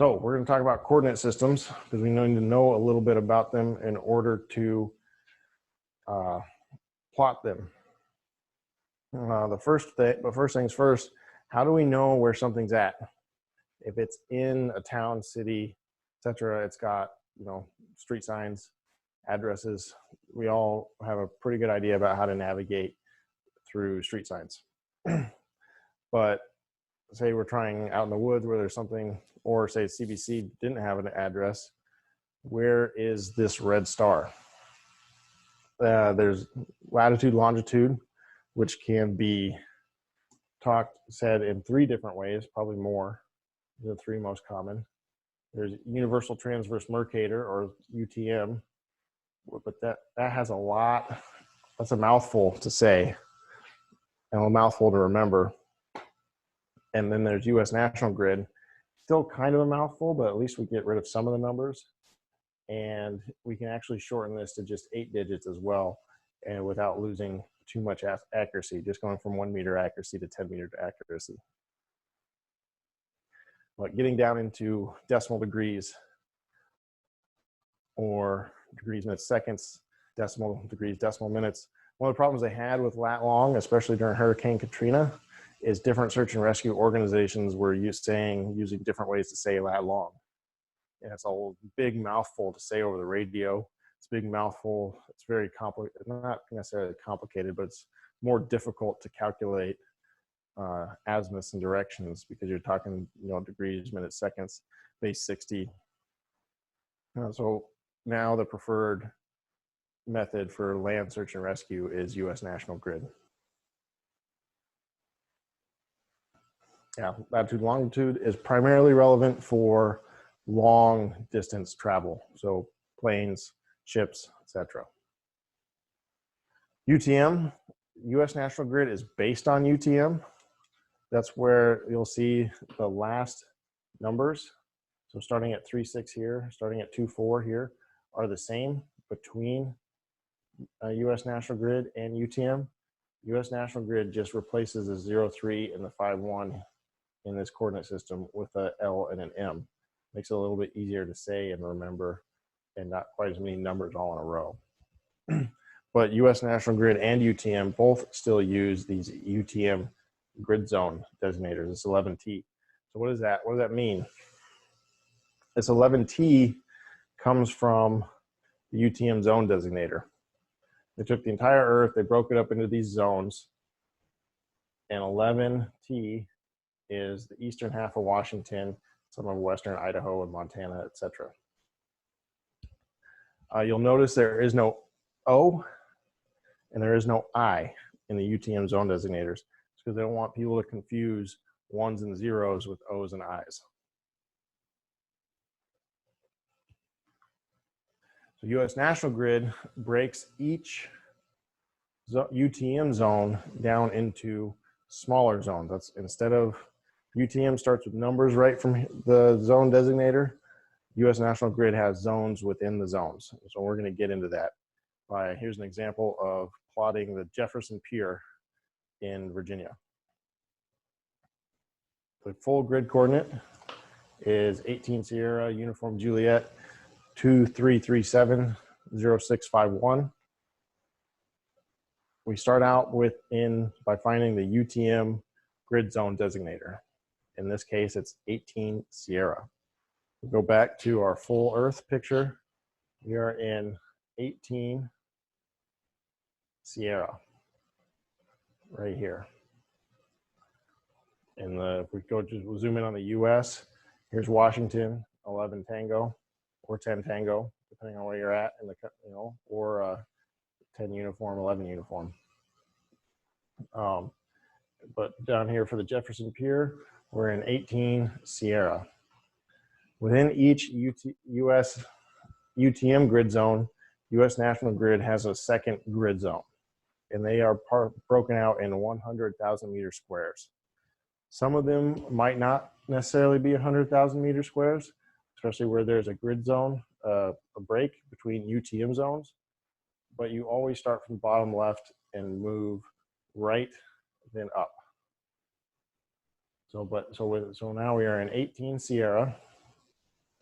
So we're going to talk about coordinate systems because we need to know a little bit about them in order to plot them. But first things first, how do we know where something's at? If it's in a town, city, etc., it's got, street signs, addresses. We all have a pretty good idea about how to navigate through street signs. But say we're trying out in the woods where there's something, or say CBC didn't have an address, where is this red star? There's latitude, longitude, which can be said in three different ways, probably more, the three most common. There's universal transverse Mercator, or UTM, but that has a lot, that's a mouthful to say, and a mouthful to remember. And then there's US National Grid, still kind of a mouthful, but at least we get rid of some of the numbers. And we can actually shorten this to just 8 digits as well, and without losing too much accuracy, just going from 1 meter accuracy to 10 meter accuracy. But getting down into decimal degrees, or degrees, minutes, seconds, decimal degrees, decimal minutes. One of the problems they had with lat long, especially during Hurricane Katrina, is different search and rescue organizations were using different ways to say lat long. And it's a big mouthful to say over the radio. It's a big mouthful. It's very complicated, not necessarily complicated, but it's more difficult to calculate azimuths and directions because you're talking, degrees, minutes, seconds, base 60. So now the preferred method for land search and rescue is US National Grid. Yeah, latitude, longitude is primarily relevant for long distance travel, so planes, ships, etc. UTM, US National Grid is based on UTM. That's where you'll see the last numbers. So starting at 36 here, starting at 24 here, are the same between US National Grid and UTM. US National Grid just replaces the 03 and the 51 in this coordinate system with a L and an M. Makes it a little bit easier to say and remember, and not quite as many numbers all in a row. But US National Grid and UTM both still use these UTM grid zone designators. It's 11T. So what is that? What does that mean? This 11T comes from the UTM zone designator. They took the entire Earth, they broke it up into these zones, and 11T is the eastern half of Washington, some of western Idaho and Montana, etc. You'll notice there is no O and there is no I in the UTM zone designators. It's because they don't want people to confuse ones and zeros with O's and I's. So US National Grid breaks each UTM zone down into smaller zones. That's instead of UTM starts with numbers right from the zone designator, US National Grid has zones within the zones. So we're going to get into that. Here's an example of plotting the Jefferson Pier in Virginia. The full grid coordinate is 18 Sierra Uniform Juliet 2337-0651. We start out by finding the UTM grid zone designator. In this case, it's 18 Sierra. We go back to our full Earth picture. We are in 18 Sierra, right here. And if we'll zoom in on the US, here's Washington, 11 Tango, or 10 Tango, depending on where you're at, in the, or 10 uniform, 11 uniform. But down here for the Jefferson Pier, we're in 18 Sierra. Within each US UTM grid zone, US National Grid has a second grid zone, and they are broken out in 100,000 meter squares. Some of them might not necessarily be 100,000 meter squares, especially where there's a grid zone, a break between UTM zones, but you always start from the bottom left and move right, then up. So now we are in 18 Sierra.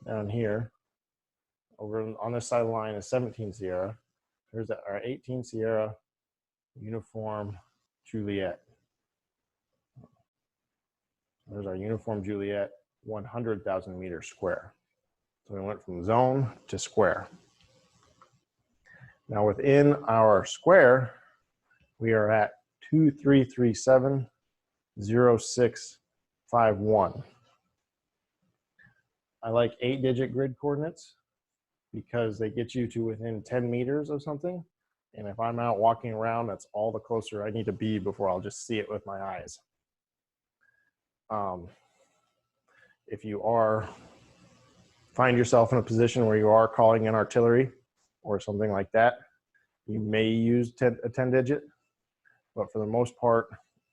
Down here, over on this side of the line is 17 Sierra. There's our 18 Sierra Uniform Juliet. There's our Uniform Juliet 100,000 meters square. So we went from zone to square. Now within our square, we are at 2337.0651. I like 8-digit grid coordinates because they get you to within 10 meters of something. And if I'm out walking around, that's all the closer I need to be before I'll just see it with my eyes. If you find yourself in a position where you are calling in artillery or something like that, you may use a 10-digit, but for the most part,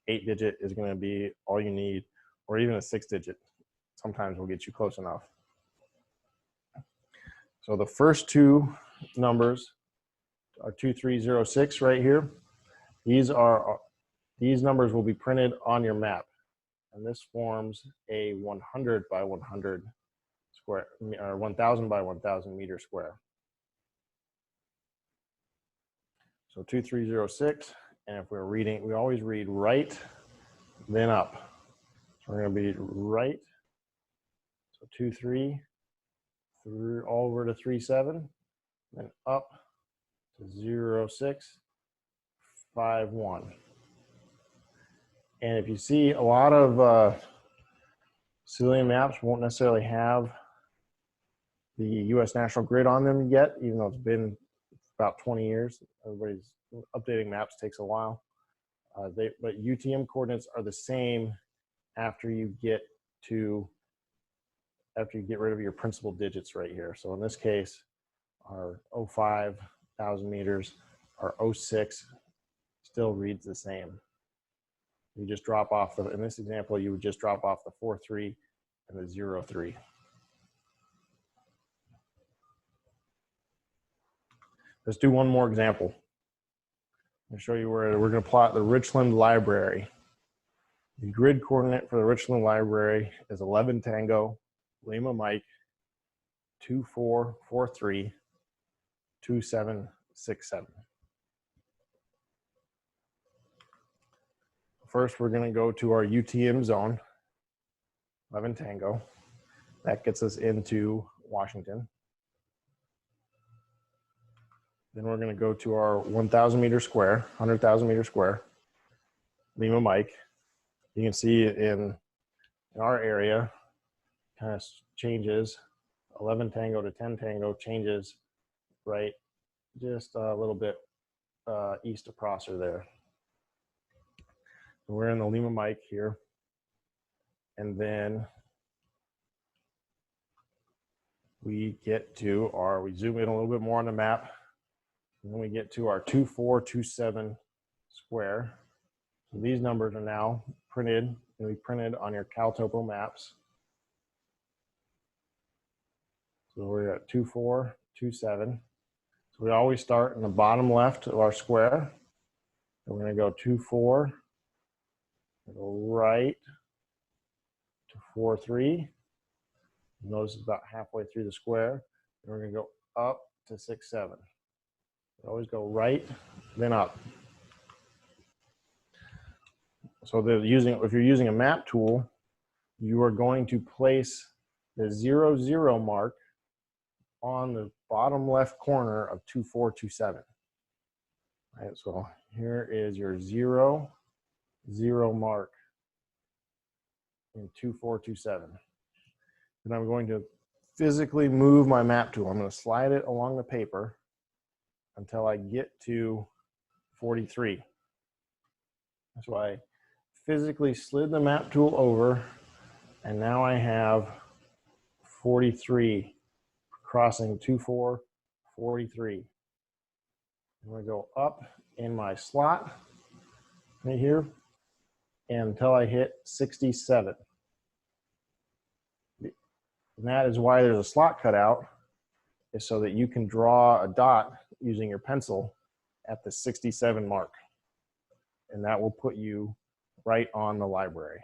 8-digit is going to be all you need, or even a 6-digit. Sometimes will get you close enough. So the first two numbers are 2306 right here. These numbers will be printed on your map, and this forms a 100 by 100 square, or 1,000 by 1,000 meter square. So 2306, and if we're reading, we always read right, then up. So we're going to be right, so 23, through all over to 37, then up to 0651. And if you see, a lot of civilian maps won't necessarily have the U.S. National Grid on them yet, even though it's been about 20 years. Everybody's updating maps takes a while. But UTM coordinates are the same after you get rid of your principal digits right here. So in this case, our 05,000 meters, our 06 still reads the same. You just drop off in this example, you would just drop off the 43 and the 03. Let's do one more example. I'll show you where we're going to plot the Richland Library. The grid coordinate for the Richland Library is 11 Tango, Lima Mike, 2443, 2767. First, we're going to go to our UTM zone, 11 Tango. That gets us into Washington. Then we're going to go to our 1,000 meter square, 100,000 meter square, Lima Mike. You can see in our area, kind of changes, 11 Tango to 10 Tango changes right just a little bit east of Prosser there. We're in the Lima Mike here. And then we get to we zoom in a little bit more on the map. And then we get to our 2427 square. So these numbers are now printed, and we printed on your CalTopo maps. So we're at 2427. So we always start in the bottom left of our square. And we're going to go 24, go right to 43. Notice it's about halfway through the square. And we're going to go up to 67. Always go right, then up. So if you're using a map tool, you are going to place the 00 mark on the bottom left corner of 2427. All right, so here is your 00 mark in 2427. And I'm going to physically move my map tool. I'm going to slide it along the paper until I get to 43. That's why I physically slid the map tool over, and now I have 43 crossing 2443. I'm going to go up in my slot right here until I hit 67. And that is why there's a slot cut out, is so that you can draw a dot using your pencil at the 67 mark. And that will put you right on the library.